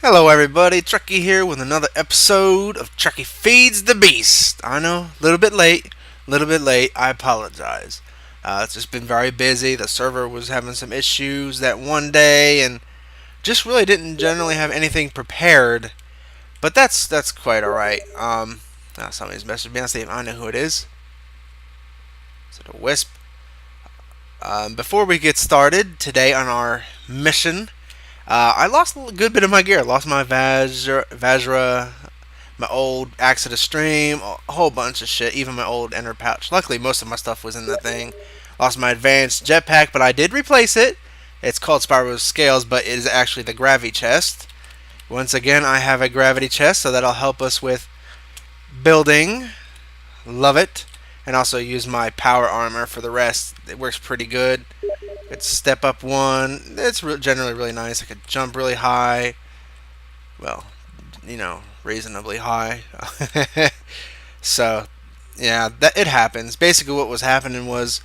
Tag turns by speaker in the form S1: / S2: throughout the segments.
S1: Hello everybody, Trekkie here with another episode of Trekkie Feeds the Beast. I know, a little bit late, I apologize. It's just been very busy, the server was having some issues that one day and just really didn't generally have anything prepared. But that's quite alright. Now somebody's messaged me, I'll see if I know who it is. Is it a Wisp? Before we get started today on our mission, I lost a good bit of my gear. I lost my Vajra, my old axe of the stream, a whole bunch of shit, even my old ender pouch. Luckily, most of my stuff was in the thing. Lost my advanced jetpack, but I did replace it. It's called Spyro's Scales, but it is actually the gravity chest. Once again, I have a gravity chest, so that'll help us with building. Love it. And also use my power armor for the rest. It works pretty good. It's step up one. It's generally really nice. I could jump really high. Well, reasonably high. So, yeah, that it happens. Basically, what was happening was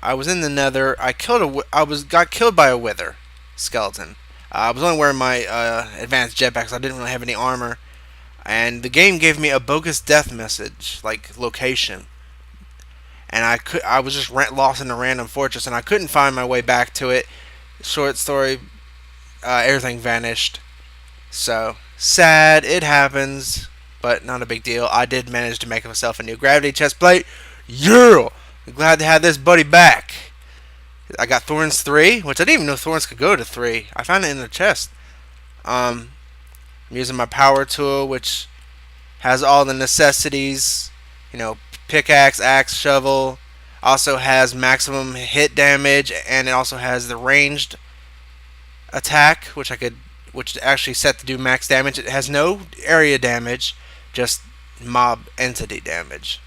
S1: I was in the Nether. Got killed by a wither skeleton. I was only wearing my advanced jetpack, so I didn't really have any armor. And the game gave me a bogus death message, like location. And I was just lost in a random fortress, and I couldn't find my way back to it. Short story, everything vanished. So sad, it happens, but not a big deal. I did manage to make myself a new gravity chest plate. Yeah, I'm glad to have this buddy back. I got Thorns 3, which I didn't even know Thorns could go to 3. I found it in the chest. I'm using my power tool, which has all the necessities. You know, pickaxe, axe, shovel. Also has maximum hit damage, and it also has the ranged attack, which actually set to do max damage. It has no area damage, just mob entity damage.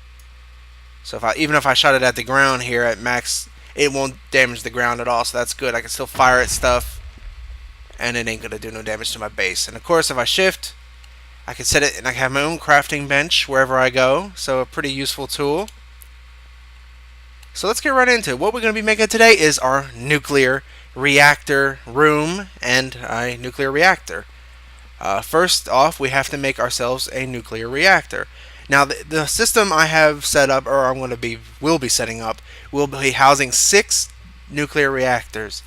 S1: So even if I shot it at the ground here at max, it won't damage the ground at all. So that's good. I can still fire at stuff, and it ain't gonna do no damage to my base. And of course, if I shift, I can set it, and I have my own crafting bench wherever I go. So a pretty useful tool. So let's get right into it. What we're going to be making today is our nuclear reactor room and a nuclear reactor. First off, we have to make ourselves a nuclear reactor. Now, the system I have set up, or will be setting up, will be housing 6 nuclear reactors,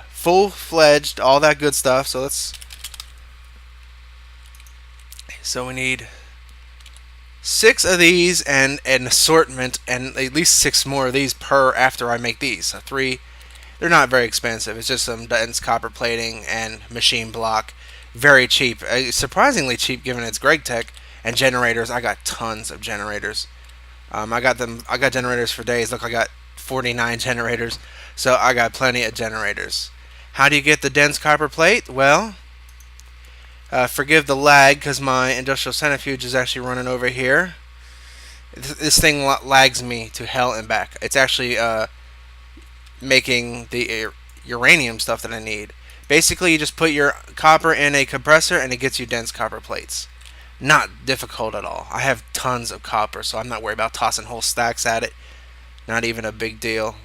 S1: full-fledged, all that good stuff. So we need 6 of these and an assortment, and at least 6 more of these per after I make these. So 3. They're not very expensive. It's just some dense copper plating and machine block. Very cheap. Surprisingly cheap given it's Greg Tech. And generators. I got tons of generators. I got generators for days. Look, I got 49 generators. So I got plenty of generators. How do you get the dense copper plate? Well, forgive the lag because my industrial centrifuge is actually running over here. This thing lags me to hell and back. It's actually making the uranium stuff that I need. Basically, you just put your copper in a compressor and it gets you dense copper plates. Not difficult at all. I have tons of copper, so I'm not worried about tossing whole stacks at it. Not even a big deal.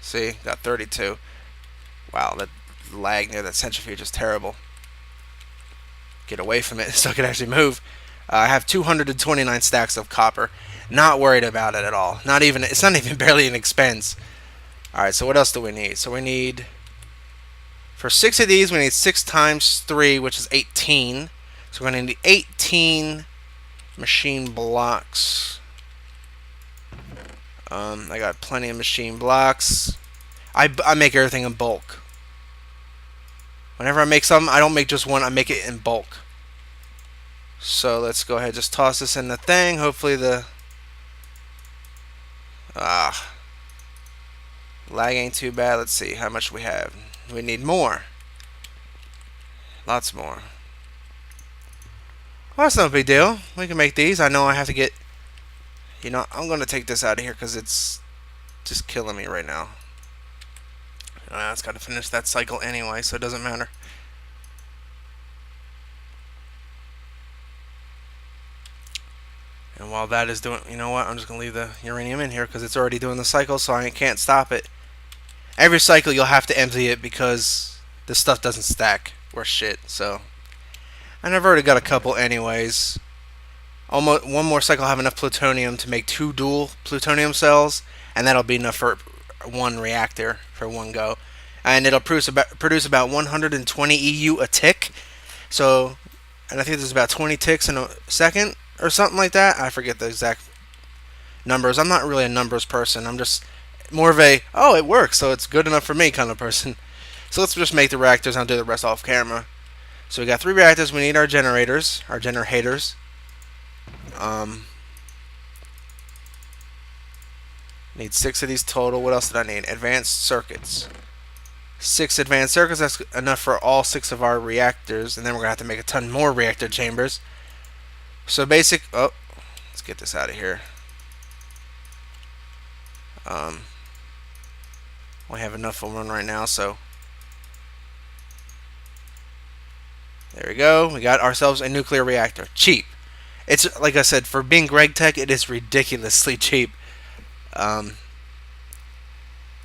S1: See, got 32. Wow, that lag near that centrifuge is terrible. Get away from it so I can actually move. I have 229 stacks of copper. Not worried about it at all. It's not even barely an expense. Alright, so what else do we need? So we need, for 6 of these, we need 6 times 3, which is 18. So we're going to need 18 machine blocks. I got plenty of machine blocks. I make everything in bulk. Whenever I make something, I don't make just one, I make it in bulk. So let's go ahead and just toss this in the thing. Hopefully lag ain't too bad. Let's see how much we have. We need more. Lots more. Well, that's no big deal. We can make these. I know I have to get... I'm going to take this out of here because it's just killing me right now. It's got to finish that cycle anyway, so it doesn't matter. And while that is doing... You know what? I'm just going to leave the uranium in here because it's already doing the cycle, so I can't stop it. Every cycle you'll have to empty it because this stuff doesn't stack or shit. So, and I've already got a couple anyways. Almost one more cycle, I'll have enough plutonium to make 2 dual plutonium cells, and that'll be enough for 1 reactor for 1 go. And it'll produce about 120 EU a tick. So, and I think there's about 20 ticks in a second or something like that. I forget the exact numbers. I'm not really a numbers person. I'm just more of a, oh, it works, so it's good enough for me kind of person. So let's just make the reactors and I'll do the rest off camera. So we got 3 reactors. We need our generators, our generators. Need 6 of these total. What else did I need? Advanced circuits. 6 advanced circuits. That's enough for all 6 of our reactors. And then we're going to have to make a ton more reactor chambers. So basic... Oh, let's get this out of here. We have enough for one right now, so... There we go. We got ourselves a nuclear reactor. Cheap. It's, like I said, for being Greg Tech, it is ridiculously cheap.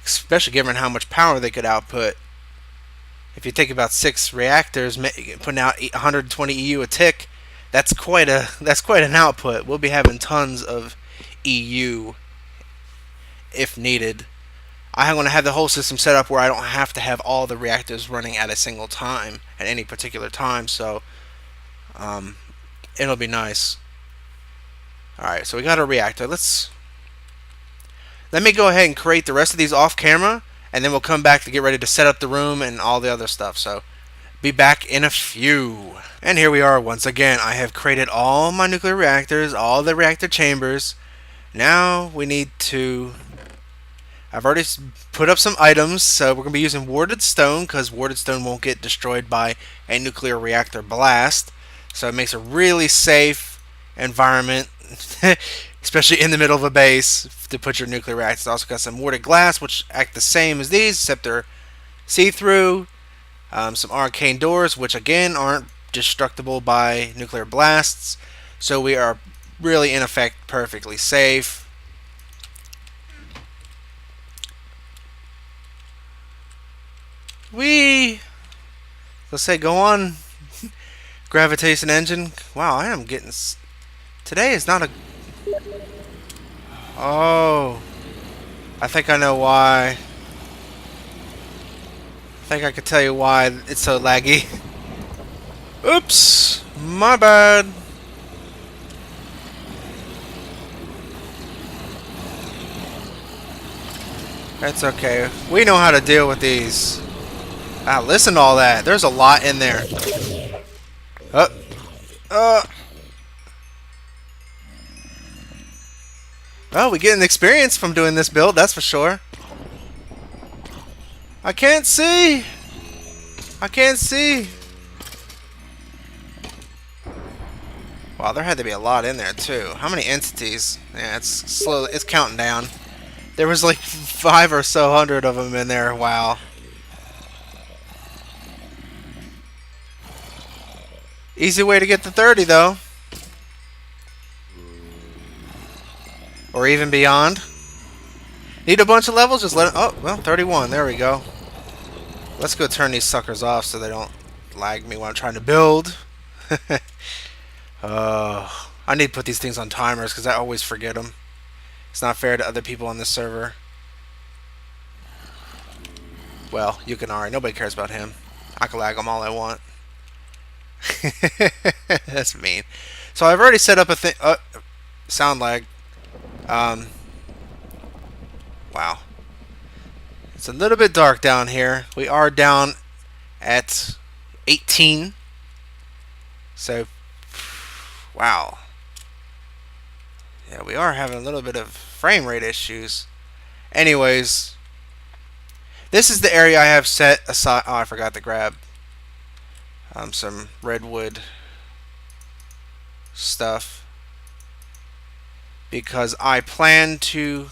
S1: Especially given how much power they could output. If you think about 6 reactors putting out 120 EU a tick, that's quite an output. We'll be having tons of EU if needed. I'm going to have the whole system set up where I don't have to have all the reactors running at a single time at any particular time, so it'll be nice. Alright, so we got a reactor. Let me go ahead and create the rest of these off camera, and then we'll come back to get ready to set up the room and all the other stuff. So, be back in a few. And here we are once again. I have created all my nuclear reactors, all the reactor chambers. Now we need to... I've already put up some items, so we're going to be using warded stone, because warded stone won't get destroyed by a nuclear reactor blast. So it makes a really safe environment, especially in the middle of a base, to put your nuclear reactors. Also got some warded glass, which act the same as these, except they're see-through. Some arcane doors, which again aren't destructible by nuclear blasts. So we are really, in effect, perfectly safe. Let's say, go on, gravitation engine. Wow, I am getting... Today is not a... Oh. I think I know why. I think I could tell you why it's so laggy. Oops. My bad. That's okay. We know how to deal with these. Listen to all that. There's a lot in there. Well, we get an experience from doing this build, that's for sure. I can't see. I can't see. Wow, there had to be a lot in there too. How many entities? Yeah, it's slow. It's counting down. There was like 5 or so hundred of them in there. Wow. Easy way to get to 30 though. Or even beyond. Need a bunch of levels? Just let it... Oh, well, 31. There we go. Let's go turn these suckers off so they don't lag me when I'm trying to build. I need to put these things on timers because I always forget them. It's not fair to other people on this server. Well, Yukinari. Nobody cares about him. I can lag them all I want. That's mean. So I've already set up a thing... sound lag. Wow. It's a little bit dark down here. We are down at 18. So, wow. Yeah, we are having a little bit of frame rate issues. Anyways, this is the area I have set aside. Oh, I forgot to grab some redwood stuff, because I plan to...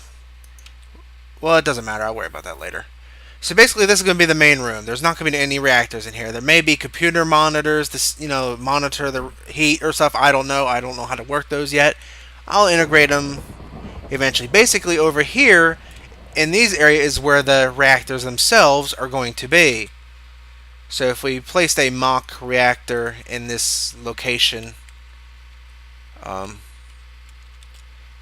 S1: Well, it doesn't matter. I'll worry about that later. So basically, this is going to be the main room. There's not going to be any reactors in here. There may be computer monitors to, monitor the heat or stuff. I don't know. I don't know how to work those yet. I'll integrate them eventually. Basically, over here, in these areas is where the reactors themselves are going to be. So if we placed a mock reactor in this location, um,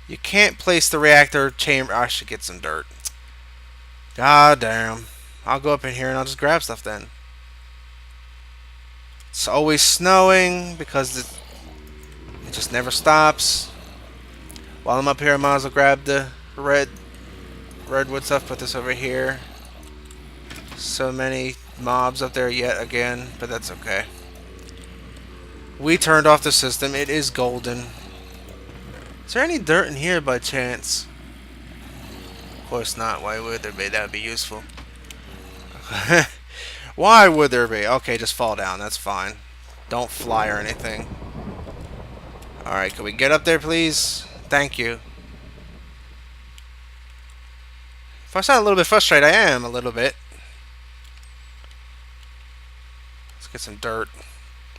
S1: you can't place the reactor chamber. I should get some dirt. God damn. I'll go up in here and I'll just grab stuff then. It's always snowing because it just never stops. While I'm up here, I might as well grab the redwood stuff. Put this over here. So many mobs up there yet again, but that's okay. We turned off the system. It is golden. Is there any dirt in here by chance? Of course not. Why would there be? That would be useful. Why would there be? Okay, just fall down. That's fine. Don't fly or anything. Alright, can we get up there, please? Thank you. If I sound a little bit frustrated, I am a little bit. Let's get some dirt.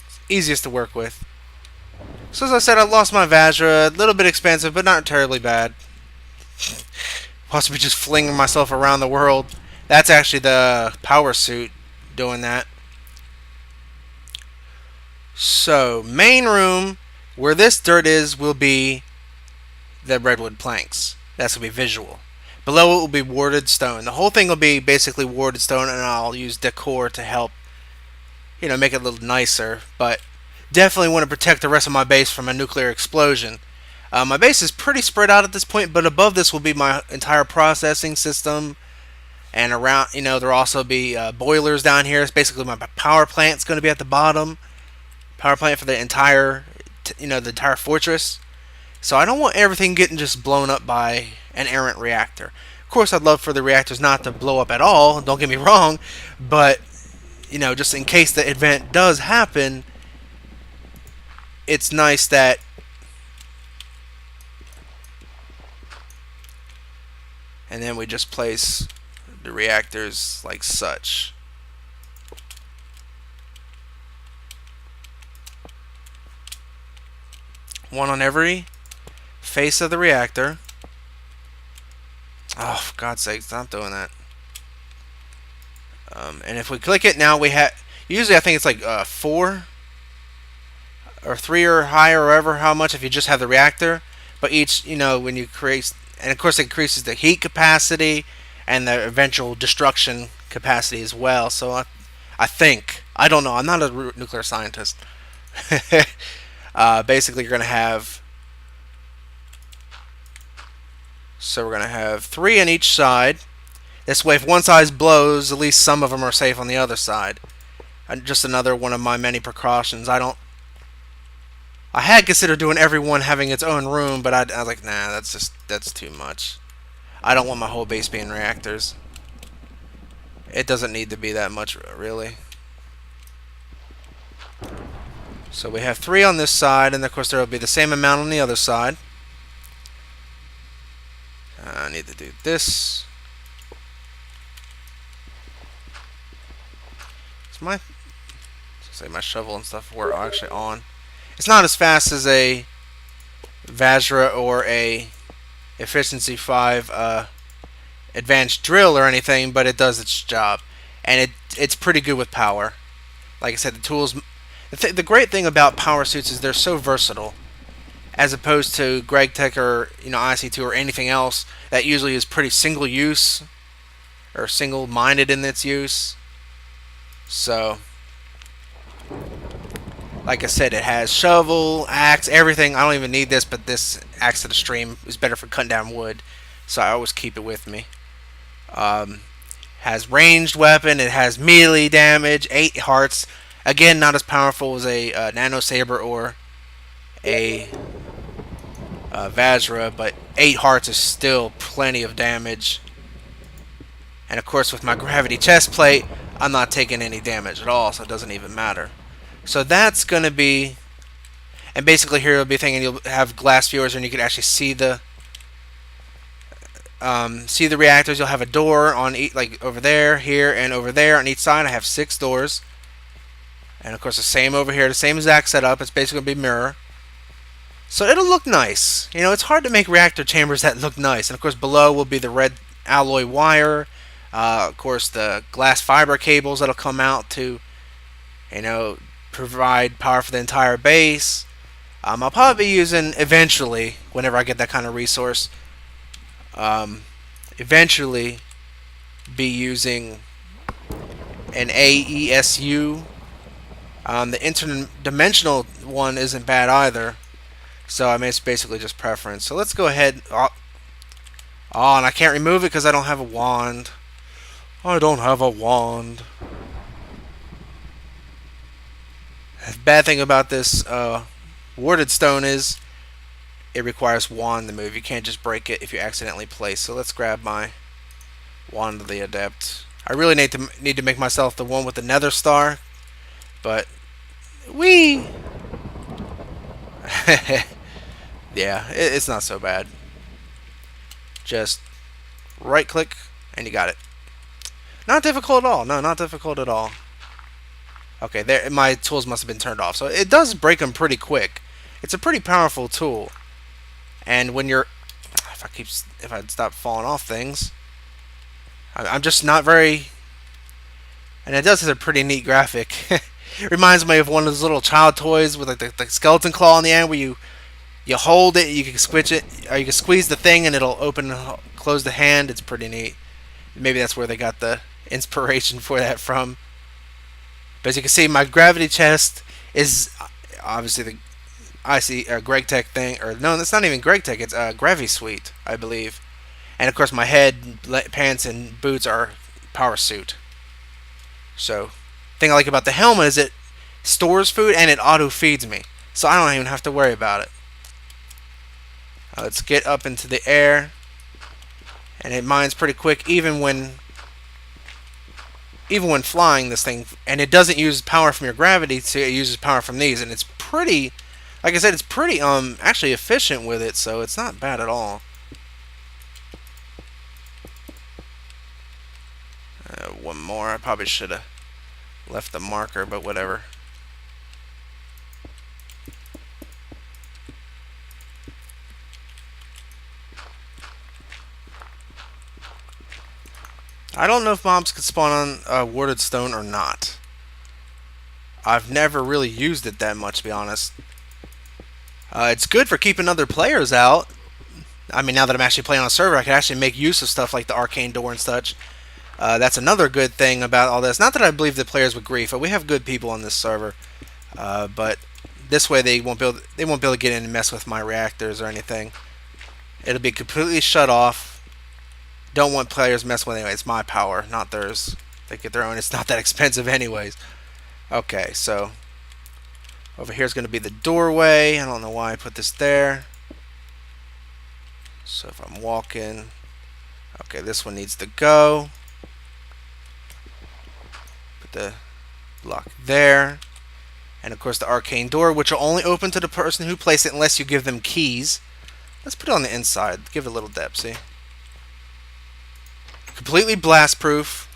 S1: It's easiest to work with. So as I said, I lost my Vajra. A little bit expensive, but not terribly bad. Possibly just flinging myself around the world. That's actually the power suit doing that. So, main room, where this dirt is, will be the redwood planks. That's going to be visual. Below it will be warded stone. The whole thing will be basically warded stone, and I'll use decor to help, make it a little nicer. But definitely want to protect the rest of my base from a nuclear explosion. My base is pretty spread out at this point, but above this will be my entire processing system. And around, there'll also be boilers down here. It's basically my power plant's going to be at the bottom. Power plant for the entire, the entire fortress. So I don't want everything getting just blown up by an errant reactor. Of course, I'd love for the reactors not to blow up at all. Don't get me wrong, but just in case the event does happen, it's nice that and then we just place the reactors like such. One on every face of the reactor. Oh, for God's sake, stop doing that. And if we click it now, we have usually I think it's like 4 or 3 or higher, or ever how much if you just have the reactor. But each, when you create, and of course it increases the heat capacity and the eventual destruction capacity as well. So I think, I don't know, I'm not a nuclear scientist. Basically you're going to have, so we're going to have 3 on each side. This way if one side blows, at least some of them are safe on the other side. And just another one of my many precautions. I had considered doing everyone having its own room, but I was like, nah, that's too much. I don't want my whole base being reactors. It doesn't need to be that much, really. So we have 3 on this side, and of course there will be the same amount on the other side. I need to do this. My shovel and stuff were actually on. It's not as fast as a Vajra or a Efficiency 5 advanced drill or anything, but it does its job, and it's pretty good with power. Like I said, the tools. The great thing about power suits is they're so versatile, as opposed to GregTech or IC2 or anything else that usually is pretty single use or single-minded in its use. So, like I said, it has shovel, axe, everything. I don't even need this, but this axe to the stream is better for cutting down wood, so I always keep it with me. Has ranged weapon. It has melee damage, 8 hearts. Again, not as powerful as a nano saber or a Vajra, but 8 hearts is still plenty of damage. And of course, with my gravity chest plate, I'm not taking any damage at all, so it doesn't even matter. So that's going to be, and basically here you'll be thinking you'll have glass viewers and you can actually see the reactors. You'll have a door on each, like over there, here, and over there on each side. I have 6 doors, and of course the same over here, the same exact setup. It's basically going to be mirror, so it'll look nice. It's hard to make reactor chambers that look nice. And of course below will be the red alloy wire. Of course the glass fiber cables that'll come out to You know, provide power for the entire base. I'll probably be using eventually, whenever I get that kind of resource, um, eventually be using an AESU. The interdimensional one isn't bad either. So I mean, it's basically just preference. So let's go ahead. Oh, and I can't remove it because I don't have a wand. I don't have a wand. The bad thing about this warded stone is it requires wand to move. You can't just break it if you accidentally place. So let's grab my wand of the adept. I really need to make myself the one with the nether star, but wee. Yeah, it's not so bad. Just right click and you got it. Not difficult at all. No, not difficult at all. Okay, there. My tools must have been turned off, so it does break them pretty quick. It's a pretty powerful tool, and when you're, if I stop falling off things, I'm just not very. And it does have a pretty neat graphic. It reminds me of one of those little child toys with like the skeleton claw in the end, where you hold it, you can switch it, or you can squeeze the thing and it'll open and close the hand. It's pretty neat. Maybe that's where they got the inspiration for that from. But as you can see, my gravity chest is obviously the Greg Tech thing, or no, that's not even Greg Tech. It's Gravy Suite, I believe. And of course, my head, pants, and boots are Power Suit. So, the thing I like about the helmet is it stores food and it auto feeds me, so I don't even have to worry about it. Let's get up into the air, and it mines pretty quick, even when flying this thing, and it doesn't use power from your gravity, so it uses power from these, and it's pretty, like I said, it's pretty actually efficient with it, so it's not bad at all. One more. I probably should have left the marker, but whatever. I don't know if mobs could spawn on warded stone or not. I've never really used it that much, to be honest. It's good for keeping other players out. I mean, now that I'm actually playing on a server, I can actually make use of stuff like the arcane door and such. That's another good thing about all this. Not that I believe the players would grief, but we have good people on this server. But this way, they won't be able to get in and mess with my reactors or anything. It'll be completely shut off. Don't want players messing with it anyway. It's my power, not theirs. They get their own. It's not that expensive anyways. Okay, so over here is going to be the doorway. I don't know why I put this there. So if I'm walking, okay, this one needs to go. Put the block there. And of course the arcane door, which will only open to the person who placed it unless you give them keys. Let's put it on the inside. Give it a little depth, see? Completely blast proof.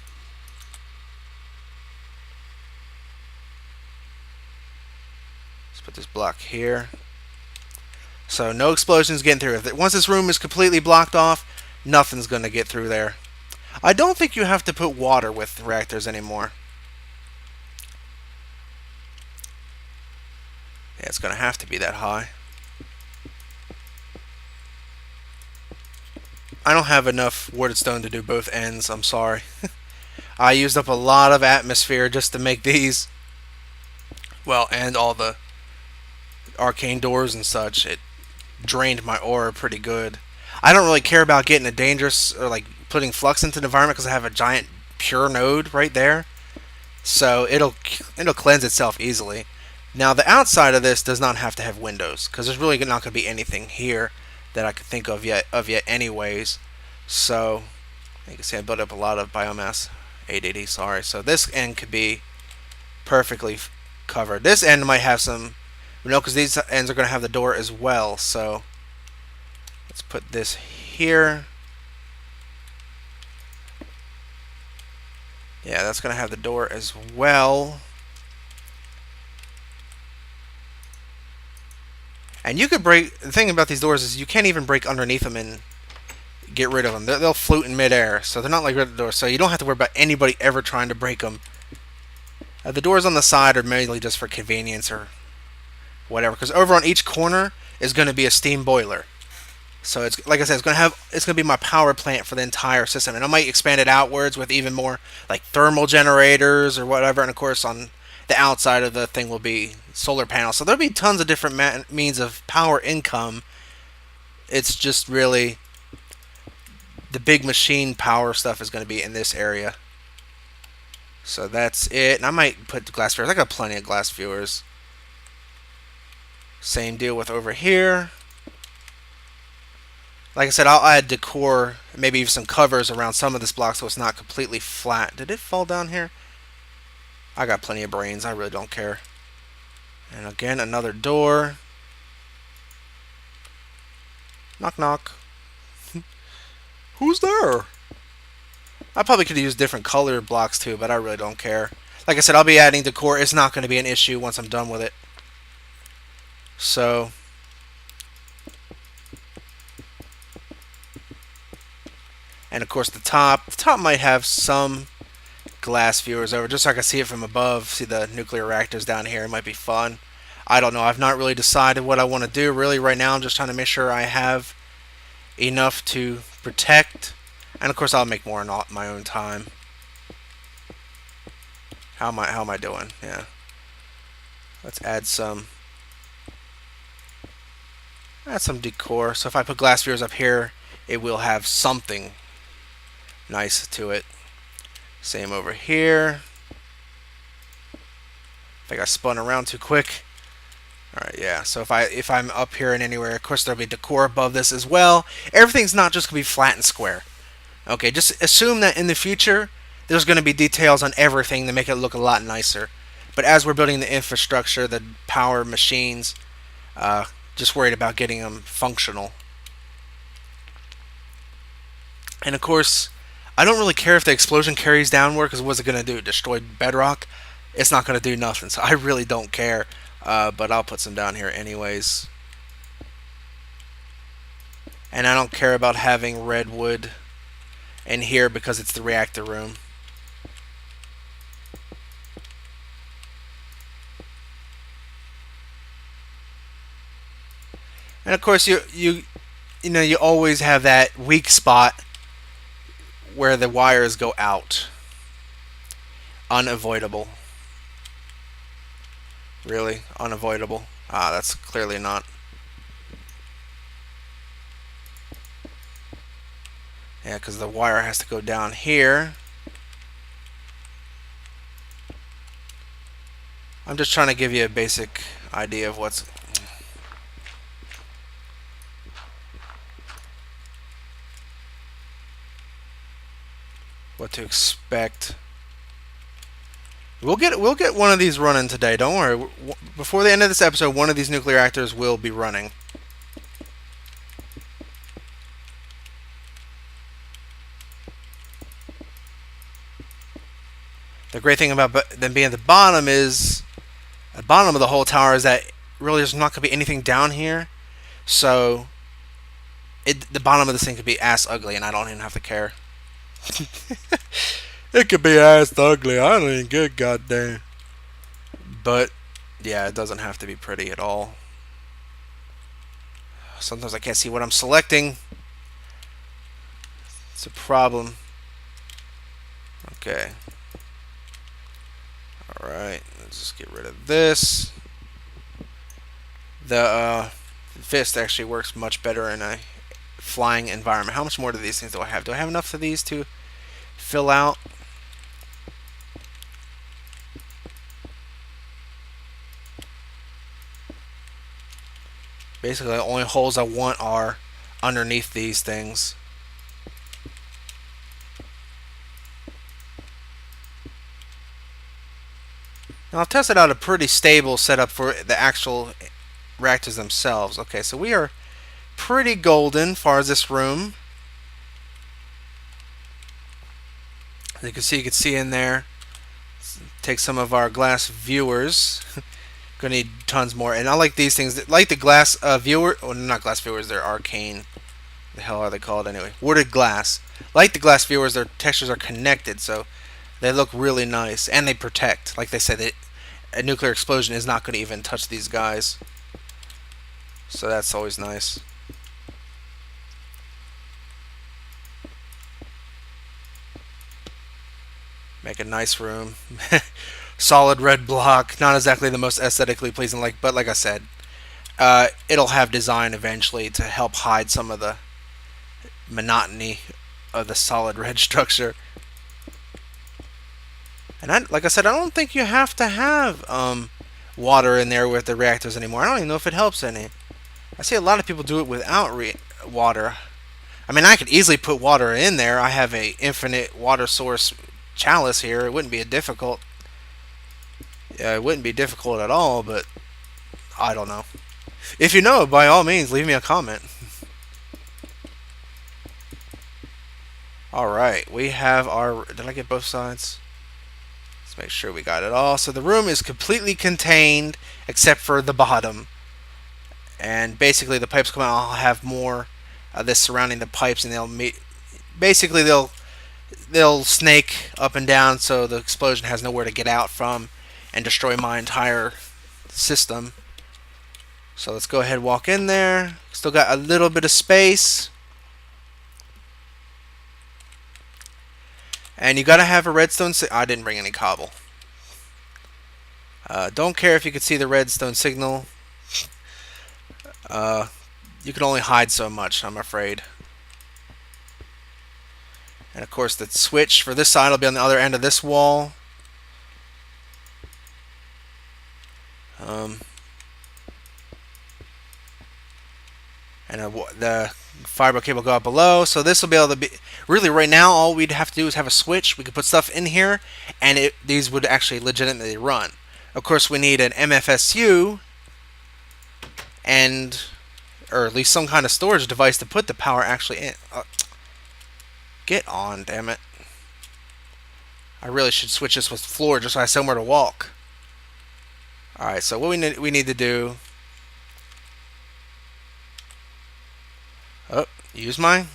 S1: Let's put this block here. So no explosions getting through. Once this room is completely blocked off, nothing's going to get through there. I don't think you have to put water with reactors anymore. Yeah, it's going to have to be that high. I don't have enough warded stone to do both ends, I'm sorry. I used up a lot of atmosphere just to make these. Well, and all the arcane doors and such. It drained my aura pretty good. I don't really care about getting a dangerous, or like putting flux into the environment because I have a giant pure node right there. So it'll cleanse itself easily. Now the outside of this does not have to have windows because there's really not going to be anything here that I could think of yet anyways. So you can see I built up a lot of biomass. 880, sorry. So this end could be perfectly covered. This end might have some, because these ends are going to have the door as well. So let's put this here. Yeah, that's going to have the door as well. And you could break, the thing about these doors is you can't even break underneath them and get rid of them. They'll float in midair, so they're not like rid of the doors. So you don't have to worry about anybody ever trying to break them. The doors on the side are mainly just for convenience or whatever, because over on each corner is going to be a steam boiler. So it's like I said, it's going to be my power plant for the entire system, and I might expand it outwards with even more like thermal generators or whatever. And of course, on the outside of the thing will be solar panels. So there'll be tons of different means of power income. It's just really the big machine power stuff is going to be in this area. So that's it. And I might put glass viewers. I got plenty of glass viewers. Same deal with over here. Like I said, I'll add decor, maybe even some covers around some of this block so it's not completely flat. Did it fall down here? I got plenty of brains. I really don't care. And again, another door. Knock, knock. Who's there? I probably could use different color blocks too, but I really don't care. Like I said, I'll be adding decor. It's not going to be an issue once I'm done with it. So, and of course the top might have some glass viewers over, just so I can see it from above, see the nuclear reactors down here. It might be fun. I don't know. I've not really decided what I want to do. Really, right now I'm just trying to make sure I have enough to protect. And of course I'll make more in my own time. How am I doing? Yeah. Let's add some decor. So if I put glass viewers up here, it will have something nice to it. Same over here. I think I spun around too quick. Alright, yeah. So if I'm up here and anywhere, of course there'll be decor above this as well. Everything's not just gonna be flat and square. Okay, just assume that in the future there's gonna be details on everything to make it look a lot nicer. But as we're building the infrastructure, the power machines, just worried about getting them functional. And of course, I don't really care if the explosion carries downward, because what's it going to do? Destroy bedrock? It's not going to do nothing, so I really don't care. But I'll put some down here anyways. And I don't care about having redwood in here because it's the reactor room. And of course, you always have that weak spot where the wires go out. Unavoidable. Really? Unavoidable? Ah, that's clearly not. Yeah, because the wire has to go down here. I'm just trying to give you a basic idea of what to expect. We'll get one of these running today. Don't worry. Before the end of this episode, one of these nuclear reactors will be running. The great thing about them being at the bottom is, at the bottom of the whole tower, is that really there's not going to be anything down here. So, the bottom of this thing could be ass ugly, and I don't even have to care. It could be ass ugly. I don't even get goddamn. But yeah, it doesn't have to be pretty at all. Sometimes I can't see what I'm selecting. It's a problem. Okay. Alright, let's just get rid of this. The fist actually works much better in a flying environment. How much more do these things do I have? Do I have enough of these to fill out? Basically, the only holes I want are underneath these things. Now, I've tested out a pretty stable setup for the actual reactors themselves. Okay, so we are pretty golden as far as this room. As you can see in there. Let's take some of our glass viewers. Gonna need tons more, and I like these things. Like the glass viewer, oh, not glass viewers. They're arcane. The hell are they called anyway? Wooded glass. Like the glass viewers, their textures are connected, so They look really nice, and they protect. Like they said, a nuclear explosion is not going to even touch these guys. So that's always nice. Make a nice room. Solid red block. Not exactly the most aesthetically pleasing, but like I said, it'll have design eventually to help hide some of the monotony of the solid red structure. And like I said, I don't think you have to have water in there with the reactors anymore. I don't even know if it helps any. I see a lot of people do it without water. I mean, I could easily put water in there. I have a infinite water source chalice here. It wouldn't be difficult. Yeah, it wouldn't be difficult at all, but I don't know. If you know, by all means, leave me a comment. Alright, we have our... Did I get both sides? Let's make sure we got it all. So the room is completely contained, except for the bottom. And basically the pipes come out, I'll have more of this surrounding the pipes, and they'll meet... Basically, they'll snake up and down, so the explosion has nowhere to get out from and destroy my entire system. So let's go ahead and walk in there. Still got a little bit of space. And you gotta have a redstone I didn't bring any cobble. Don't care if you could see the redstone signal. You can only hide so much, I'm afraid. And of course the switch for this side will be on the other end of this wall. And the fiber cable go out below, so this will be able to be... Really, right now, all we'd have to do is have a switch. We could put stuff in here, and these would actually legitimately run. Of course, we need an MFSU, or at least some kind of storage device to put the power actually in. Get on, damn it. I really should switch this with floor just so I have somewhere to walk. Alright, so what we need to do... Oh, use mine?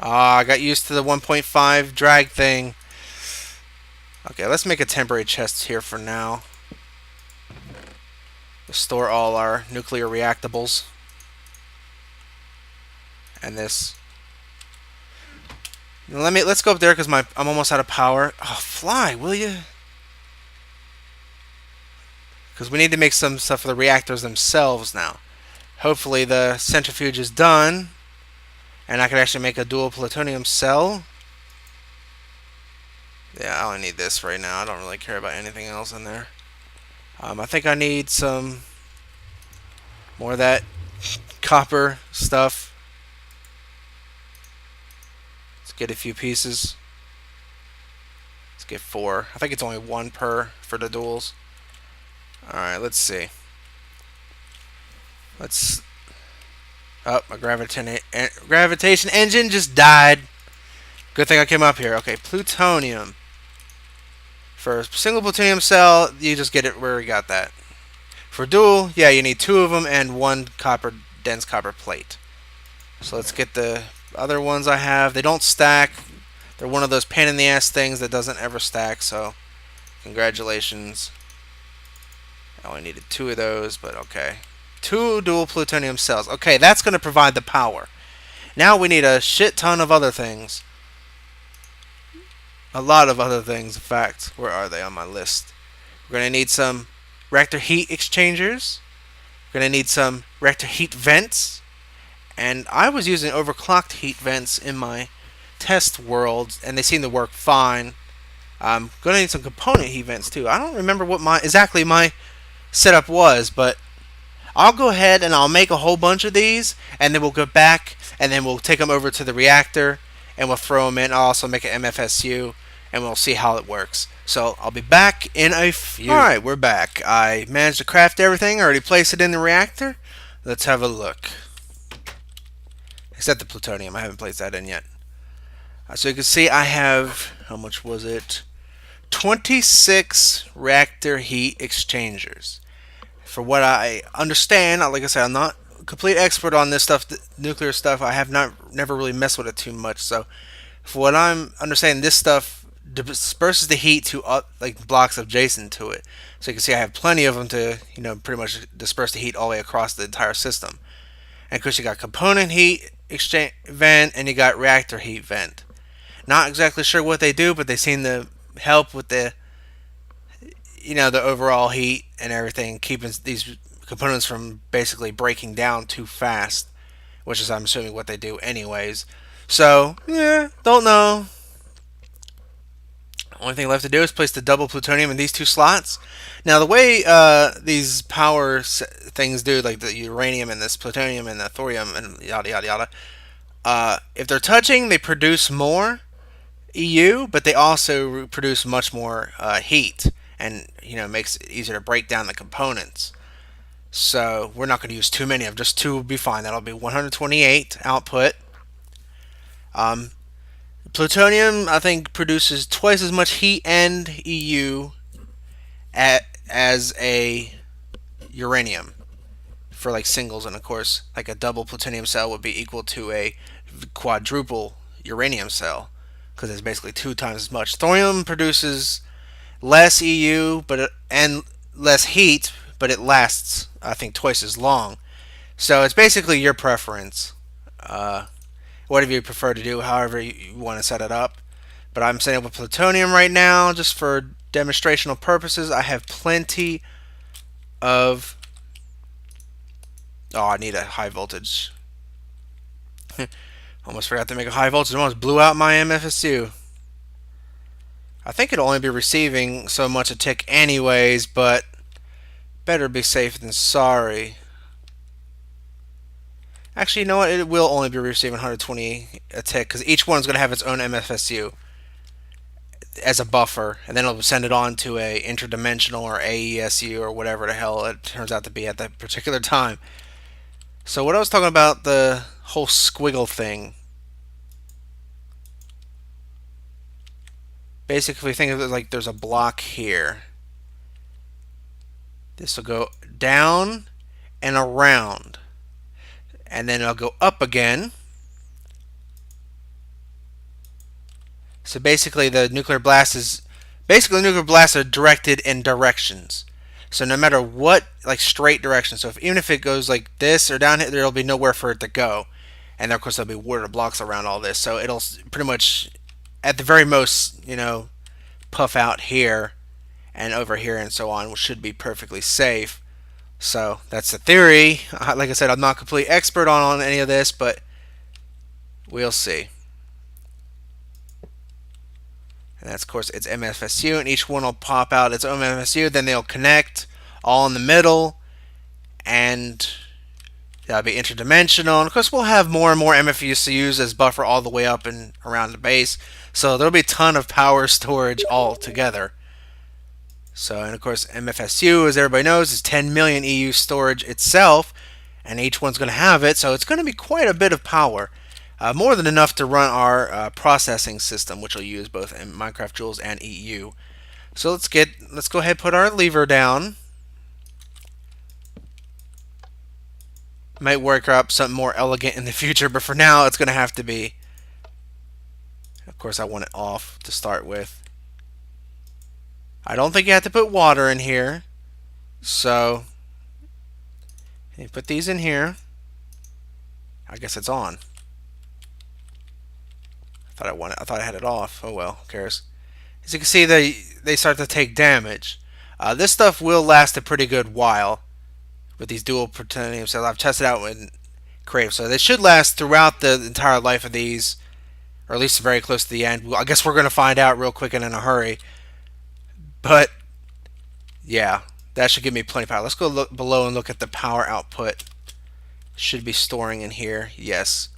S1: I got used to the 1.5 drag thing. Okay, let's make a temporary chest here for now. We'll store all our nuclear reactables. And this. Let's go up there because I'm almost out of power. Oh, fly, will you? Because we need to make some stuff for the reactors themselves now. Hopefully the centrifuge is done, and I can actually make a dual plutonium cell. Yeah, I only need this right now. I don't really care about anything else in there. I think I need some more of that copper stuff. Let's get a few pieces. Let's get 4. I think it's only 1 per for the duals. Alright, let's see. Oh, my gravitation engine just died. Good thing I came up here. Okay, plutonium. For a single plutonium cell, you just get it where we got that. For dual, yeah, you need 2 of them and 1 dense copper plate. So let's get the other ones I have. They don't stack. They're one of those pain in the ass things that doesn't ever stack, so congratulations. I only needed 2 of those, but okay. 2 dual plutonium cells. Okay, that's going to provide the power. Now we need a shit ton of other things. A lot of other things, in fact. Where are they on my list? We're going to need some reactor heat exchangers. We're going to need some reactor heat vents. And I was using overclocked heat vents in my test world, and they seem to work fine. I'm going to need some component heat vents too. I don't remember what exactly my setup was, but I'll go ahead and I'll make a whole bunch of these, and then we'll go back and then we'll take them over to the reactor and we'll throw them in. I'll also make an MFSU and we'll see how it works. So I'll be back in a few. Alright, we're back. I managed to craft everything. I already placed it in the reactor. Let's have a look. Except the plutonium. I haven't placed that in yet. So you can see I have, how much was it? 26 reactor heat exchangers. For what I understand, like I said, I'm not a complete expert on this stuff, nuclear stuff. I have never really messed with it too much. So For what I'm understanding, this stuff disperses the heat to like blocks adjacent to it. So you can see I have plenty of them to pretty much disperse the heat all the way across the entire system. And of course you got component heat exchange vent and you got reactor heat vent. Not exactly sure what they do, but they seem to help with the overall heat and everything, keeping these components from basically breaking down too fast, which is I'm assuming what they do anyways. So yeah, don't know. Only thing left to do is place the double plutonium in these two slots. Now the way these power things do, like the uranium and this plutonium and the thorium and yada yada yada, if they're touching, they produce more EU, but they also produce much more heat, and makes it easier to break down the components. So we're not going to use too many of just two will be fine. That'll be 128 output. Um, Plutonium, I think, produces twice as much heat and EU as a uranium for like singles, and of course, like a double plutonium cell would be equal to a quadruple uranium cell because it's basically 2 times as much. Thorium produces less EU, and less heat, but it lasts, I think, twice as long. So it's basically your preference. Whatever you prefer to do, however you want to set it up. But I'm setting up with plutonium right now, just for demonstrational purposes. I have plenty of. Oh, I need a high voltage. Almost forgot to make a high voltage. Almost blew out my MFSU. I think it'll only be receiving so much a tick anyways, but better be safe than sorry. Actually, you know what? It will only be receiving 120 a tick because each one's going to have its own MFSU as a buffer, and then it'll send it on to a interdimensional or AESU or whatever the hell it turns out to be at that particular time. So what I was talking about, the whole squiggle thing. Basically, think of it like there's a block here. This will go down and around, and then it'll go up again. So basically, the nuclear blasts are directed in directions. So no matter what, like straight direction. So even if it goes like this or down here, there'll be nowhere for it to go. And then, of course, there'll be water blocks around all this. So it'll pretty much, at the very most, puff out here and over here and so on, which should be perfectly safe. So that's the theory. Like I said, I'm not a complete expert on any of this, but we'll see. And that's, of course, its MFSU, and each one will pop out its own MFSU. Then they'll connect all in the middle, and that'll be interdimensional. And of course, we'll have more and more MFSUs as buffer all the way up and around the base. So there'll be a ton of power storage all together. So, and of course, MFSU, as everybody knows, is 10 million EU storage itself, and each one's going to have it. So it's going to be quite a bit of power. More than enough to run our processing system, which will use both Minecraft Joules and EU. So let's go ahead and put our lever down. Might work up something more elegant in the future, but for now it's going to have to be. Of course, I want it off to start with. I don't think you have to put water in here, so you put these in here. I guess it's on. I thought I had it off. Oh well, who cares? As you can see, they start to take damage. This stuff will last a pretty good while with these dual plutonium cells. I've tested out in creative, so they should last throughout the entire life of these, or at least very close to the end. I guess we're going to find out real quick and in a hurry. But yeah, that should give me plenty of power. Let's go look below and look at the power output. Should be storing in here. Yes.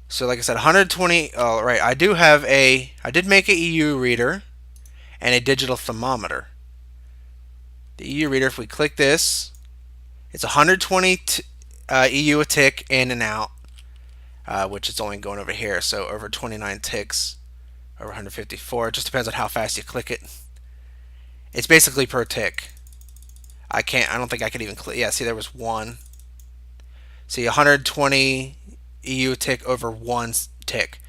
S1: So like I said, 120. Oh, right. I did make a EU reader and a digital thermometer. The EU reader, if we click this, it's 120 EU a tick in and out, which is only going over here. So over 29 ticks, over 154. It just depends on how fast you click it. It's basically per tick. I don't think I could even click. Yeah, see, there was one. See, 120 EU tick over one tick.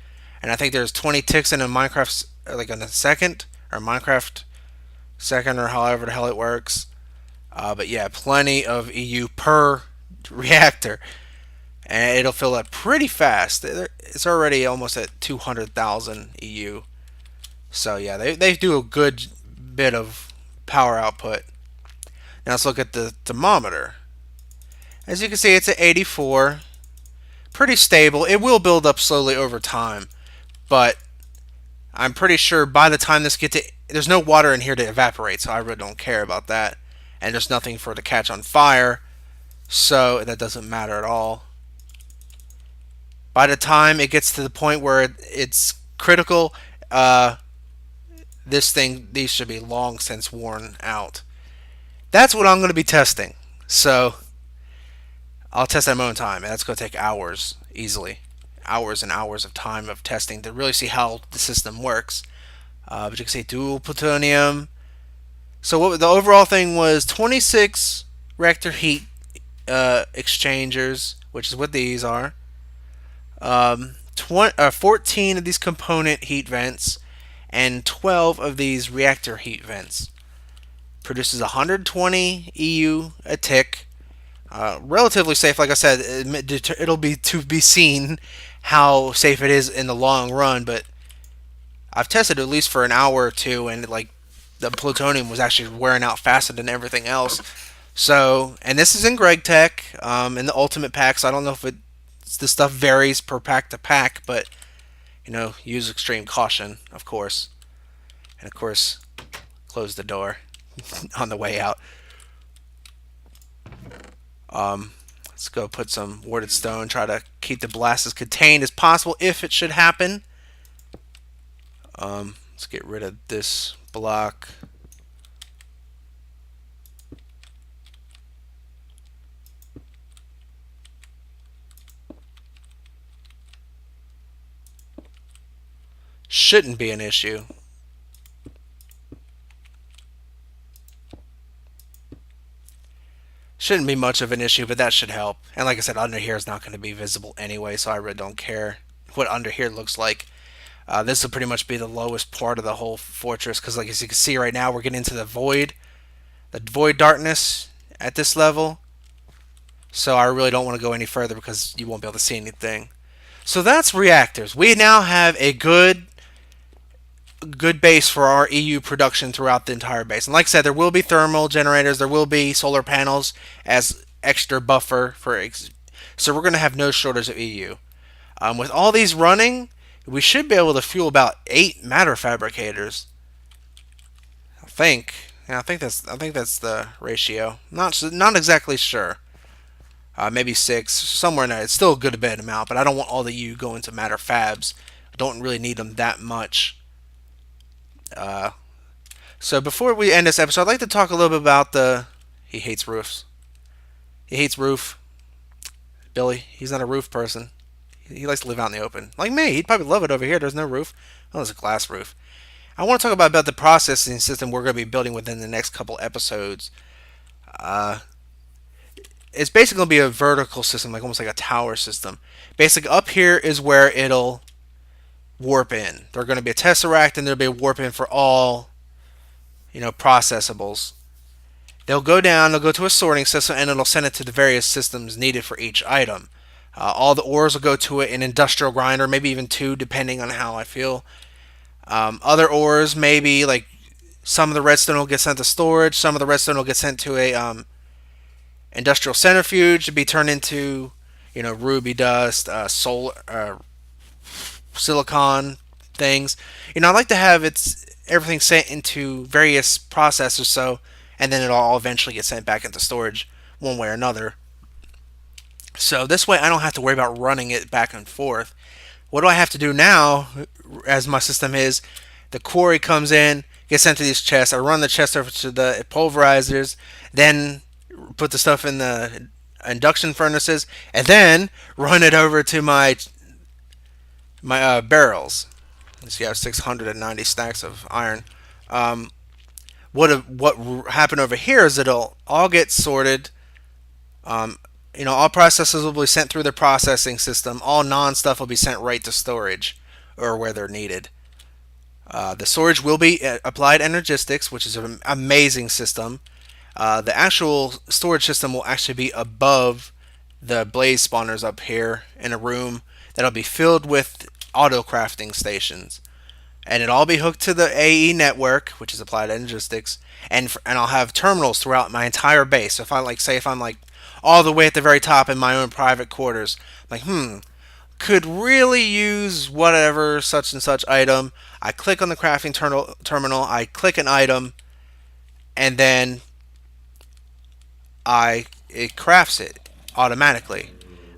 S1: and I think there's 20 ticks in a Minecraft, like in a second, or Minecraft second, or however the hell it works. But yeah, plenty of EU per reactor, and it'll fill up pretty fast. It's already almost at 200,000 EU. So yeah, they do a good bit of power output. Now let's look at the thermometer. As you can see, it's at 84. Pretty stable. It will build up slowly over time, but I'm pretty sure by the time this gets to, there's no water in here to evaporate, so I really don't care about that. And there's nothing for it to catch on fire, so that doesn't matter at all. By the time it gets to the point where it's critical, these should be long since worn out. That's what I'm going to be testing. So I'll test that in my own time, and that's going to take hours easily. Hours and hours of time of testing to really see how the system works. But you can see dual plutonium. So what the overall thing was 26 reactor heat exchangers, which is what these are. 14 of these component heat vents, and 12 of these reactor heat vents. Produces 120 EU a tick. Relatively safe, like I said. It'll be to be seen how safe it is in the long run, but I've tested at least for an hour or two, and like the plutonium was actually wearing out faster than everything else. So, and this is in Greg Tech, in the Ultimate Pack. So I don't know if the stuff varies per pack to pack, but use extreme caution, of course, and of course, close the door on the way out. Let's go put some warded stone. Try to keep the blast as contained as possible if it should happen. Let's get rid of this block. Shouldn't be an issue. Shouldn't be much of an issue, but that should help. And like I said, under here is not going to be visible anyway, so I really don't care what under here looks like. This will pretty much be the lowest part of the whole fortress, because like as you can see right now, we're getting into the void darkness at this level. So I really don't want to go any further because you won't be able to see anything. So that's reactors. We now have a good base for our EU production throughout the entire base. And like I said, there will be thermal generators, there will be solar panels as extra buffer so we're going to have no shortage of EU. With all these running, we should be able to fuel about 8 matter fabricators. I think. Yeah, I think that's the ratio. Not exactly sure. Maybe 6, somewhere in there. It's still a good bit amount, but I don't want all the EU going to matter fabs. I don't really need them that much. So before we end this episode, I'd like to talk a little bit about he hates roofs. He hates roof. Billy, he's not a roof person. He likes to live out in the open. Like me, he'd probably love it over here. There's no roof. Oh, there's a glass roof. I want to talk about the processing system we're going to be building within the next couple episodes. It's basically going to be a vertical system, like almost like a tower system. Basically, up here is where it'll warp in. There's going to be a tesseract, and there'll be a warp in for all, processables. They'll go down, they'll go to a sorting system, and it'll send it to the various systems needed for each item. All the ores will go to an industrial grinder, maybe even 2, depending on how I feel. Other ores, maybe, like, some of the redstone will get sent to storage, some of the redstone will get sent to a industrial centrifuge to be turned into, ruby dust, silicon things. I like to have everything sent into various processors, and then it'll all eventually get sent back into storage one way or another. So this way I don't have to worry about running it back and forth. What do I have to do now, as my system is, the quarry comes in, gets sent to these chests, I run the chest over to the pulverizers, then put the stuff in the induction furnaces, and then run it over to my barrels. So you have 690 stacks of iron. What happened over here is it'll all get sorted. All processes will be sent through the processing system. All non-stuff will be sent right to storage or where they're needed. The storage will be applied energistics, which is an amazing system. The actual storage system will actually be above the blaze spawners up here in a room that'll be filled with auto crafting stations, and it'll all be hooked to the AE network, which is applied energistics, and I'll have terminals throughout my entire base. So if I like, say, if I'm like all the way at the very top in my own private quarters, like, could really use whatever such and such item. I click on the crafting terminal, I click an item, and then it crafts it automatically.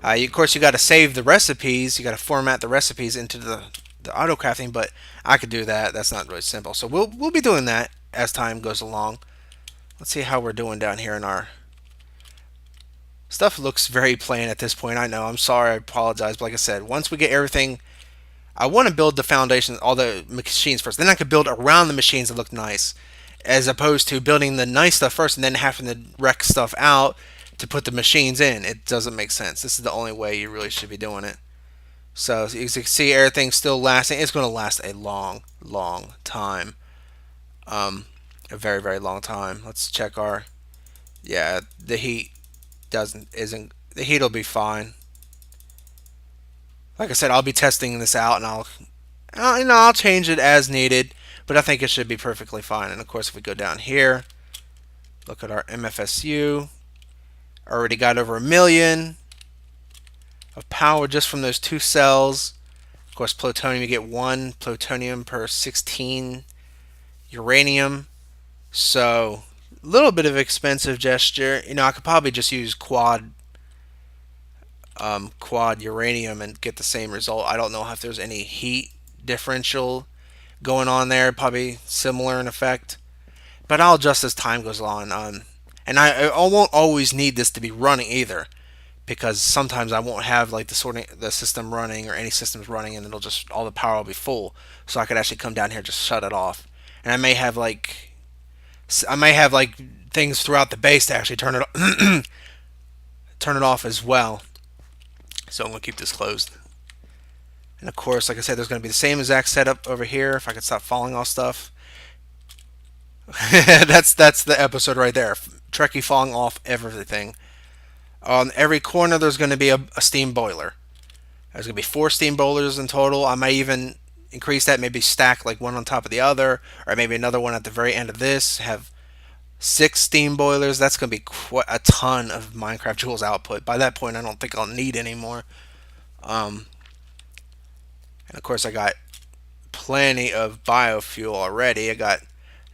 S1: Of course, you got to save the recipes. You got to format the recipes into the auto crafting, but I could do that. That's not really simple. So we'll be doing that as time goes along. Let's see how we're doing down here in our stuff. Looks very plain at this point. I know. I'm sorry. I apologize. But like I said, once we get everything, I want to build the foundation, all the machines first. Then I could build around the machines that look nice, as opposed to building the nice stuff first and then having to wreck stuff out to put the machines in. It doesn't make sense. This is the only way you really should be doing it. So as you can see, everything's still lasting. It's going to last a long, long time. A very, very long time. Let's check our. Yeah, the heat isn't. The heat will be fine. Like I said, I'll be testing this out, and I'll change it as needed. But I think it should be perfectly fine. And of course, if we go down here, look at our MFSU. Already got over 1 million of power just from those 2 cells. Of course, plutonium, you get 1 plutonium per 16 uranium. So, a little bit of expensive gesture. I could probably just use quad uranium and get the same result. I don't know if there's any heat differential going on there. Probably similar in effect. But I'll adjust as time goes on. And I won't always need this to be running either, because sometimes I won't have like the system running or any systems running, and it'll just all the power will be full. So I could actually come down here and just shut it off. And I may have like things throughout the base to actually turn it turn it off as well. So I'm gonna keep this closed. And of course, like I said, there's gonna be the same exact setup over here. If I could stop falling off stuff. that's the episode right there. Trekkie falling off everything. On every corner, there's going to be a steam boiler. There's going to be 4 steam boilers in total. I might even increase that, maybe stack like one on top of the other, or maybe another one at the very end of this. Have 6 steam boilers. That's going to be quite a ton of Minecraft Joules output. By that point, I don't think I'll need any more. And of course, I got plenty of biofuel already. I got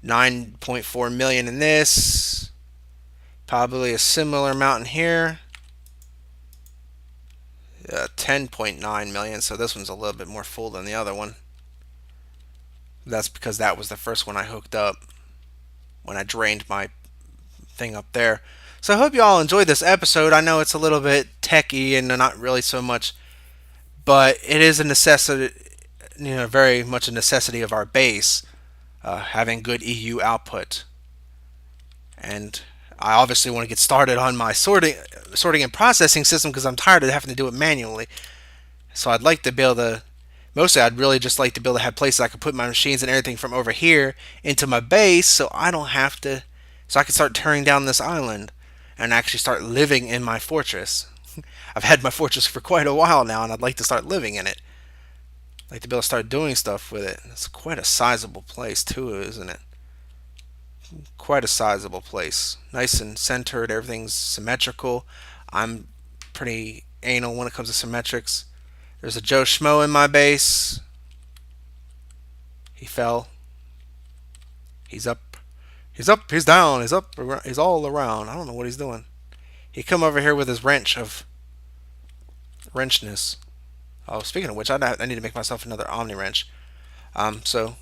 S1: 9.4 million in this. Probably a similar amount in here. 10.9 million, so this one's a little bit more full than the other one. That's because that was the first one I hooked up when I drained my thing up there. So I hope you all enjoyed this episode. I know it's a little bit techy and not really so much, but it is a necessity, very much a necessity of our base, having good EU output. And I obviously want to get started on my sorting and processing system, because I'm tired of having to do it manually. So I'd like to be able to, mostly I'd really just like to be able to have places I can put my machines and everything from over here into my base, so I don't have to, so I can start tearing down this island and actually start living in my fortress. I've had my fortress for quite a while now, and I'd like to start living in it. I'd like to be able to start doing stuff with it. It's quite a sizable place too, isn't it? Quite a sizable place. Nice and centered. Everything's symmetrical. I'm pretty anal when it comes to symmetrics. There's a Joe Schmo in my base. He fell. He's up. He's up. He's down. He's up. He's all around. I don't know what he's doing. He come over here with his wrenchness. Oh, speaking of which, I need to make myself another Omni wrench. So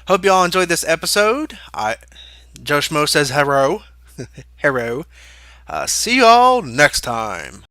S1: hope you all enjoyed this episode. Joe Schmo says hello. Hello. See you all next time.